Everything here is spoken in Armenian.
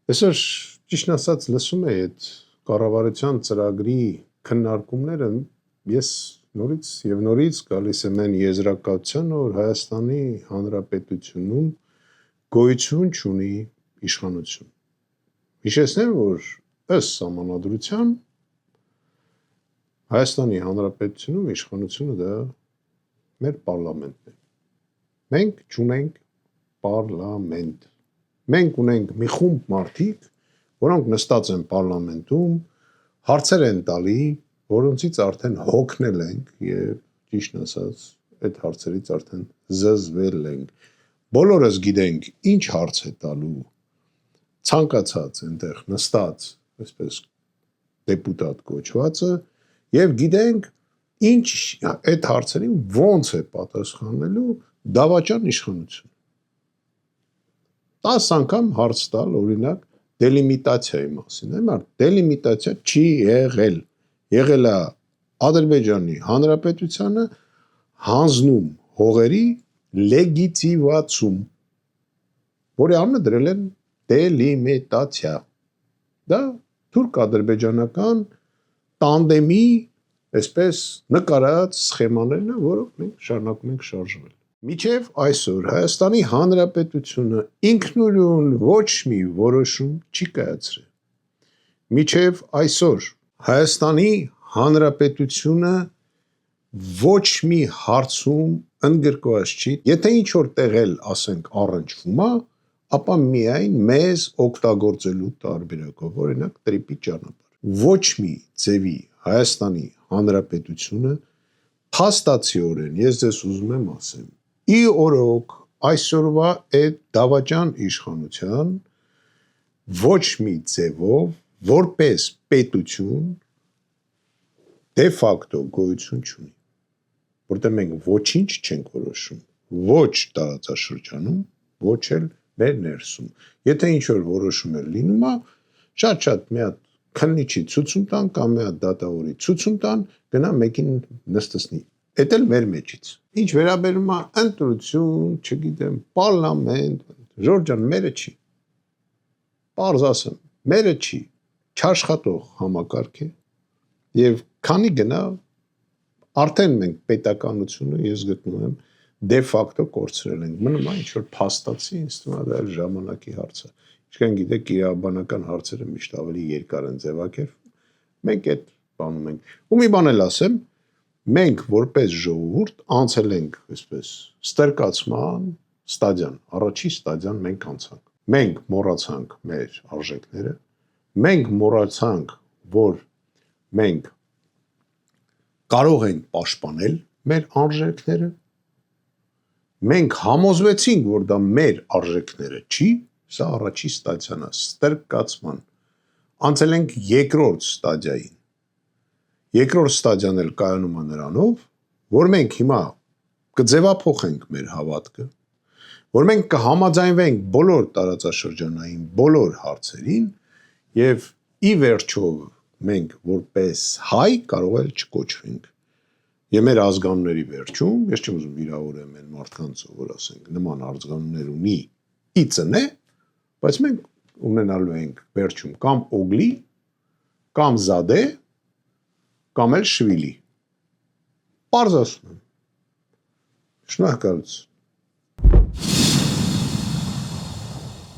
Այսօր ճիշտ ասած լսում էի այդ կառավարության ծրագրի քննարկումները, ես նորից եւ նորից գալիս եմ այն եզրակացության, որ Հայաստանի Հանրապետությունում գոյություն չունի իշխանություն։ Հիշեցնեմ, որ ըստ սահմանադրության Հայաստանի Հանրապետությունում իշխանությունը դա մեր պարլամենտն է։ Մենք չունենք պարլամենտ։ Մենք ունենք մի խումբ մարդիկ, որոնք նստած են պարլամենտում, հարցեր են տալի, որոնցից արդեն հոգնել ենք եւ ճիշտ ասած, այդ հարցերից արդեն զզվել ենք։ Բոլորս գիտենք, ինչ հարց է տալու ցանկացած այնտեղ նստած, այսպես դեպուտատ կոչվածը, եւ գիտենք, ինչ այդ հարցերին ոնց է պատասխանելու դավաճան իշխանությունը։ 10 անգամ հարց տալ, օրինակ, դելիմիտացիայի մասին, այլ դելիմիտացիա չի եղել։ Եղել է Ադրբեջանի Հանրապետությանը հանձնում հողերի լեգիտիմացում, որի անունը դրել են դելիմիտացիա։ Դա թուրք-ադրբեջանական տանդեմի, այսպես նկարած սխեմաներն են, որով մենք շարունակում ենք շարժվել։ Մինչև այսօր Հայաստանի Հանրապետությունը ինքնուրույն ոչ մի որոշում չի կայացրել։ Մինչև այսօր Հայաստանի Հանրապետությունը ոչ մի հարցում ընդգրկված չի, եթե ինչ որ տեղել, ասենք, առնչվում է, ապա միայն մեզ օգտագործելու տարբերակով, օրինակ տրիպի ճանապարհ։ Ոչ մի ձևի Հայաստանի Հանրապետությունը փաստացիորեն, ես ձեզ ուզում եմ ասեմ, ի օրոք այսօրվա այդ դավաճան իշխանության ոչ մի ձևով որպես պետություն դե ֆակտո գոյություն չունի, որտեղ մենք ոչինչ չենք որոշում, ոչ տարածաշրջանում, ոչ էլ մեր ներսում։ Եթե ինչ որ որոշում էր լինում, շատ մի հատ քննիչի ցուցում տան կամ մի հատ դատավորի ցուցում տան, գնա մեկին նստեցնի։ Էդ էլ մեր մեջից։ Ինչ վերաբերում է ընտրություն, չգիտեմ, պարլամենտ, Ժորժ ջան, մերը չի։ Պարզ ասեմ, մերը չի, չաշխատող համակարգ է եւ քանի գնա արդեն մենք պետականությունը ես գտնում եմ դե ֆակտո կորցրել ենք։ Մնում է ինչ որ փաստացի, ինձ թվում է դա ժամանակի հարց է։ Ինչքան գիտեք, իրավաբանական հարցերը միշտ ավելի երկար են ձևակերպվում։ Մենք այդ բանում ենք։ Ու մի բան էլ ասեմ, մենք որպես ժողովուրդ անցել ենք, այսպես, ստրկացման ստադիան, առաջի ստադիան մենք անցանք։ Մենք մոռացանք մեր արժեքները, մենք մոռացանք, որ մենք կարող ենք պաշտպանել մեր արժեքները, մենք համոզվեցինք, որ դա մեր արժեքները չի, սա առաջի ստադիան է, ստրկացման։ Անցել ենք երկրորդ ստադիային։ Երկրորդ ստադիան էլ կայանում է նրանով, որ մենք հիմա կձևափոխենք մեր հավատքը, որ մենք կհամաձայնվենք բոլոր տարածաշրջանային բոլոր հարցերին եւ ի վերջո մենք որպես հայ կարող էլ չկոչվենք։ Եվ մեր ազգանունների վերջում, ես չեմ ուզում վիրավորեմ այն մարդկանց, որ ասենք նման ազգանուններ ունի իծն է, բայց մենք ունենալու ենք վերջում կամ օգլի, կամ զադե, կամ էլ շվիլի։ Պարզ ասում եմ։ Շնորհակալություն։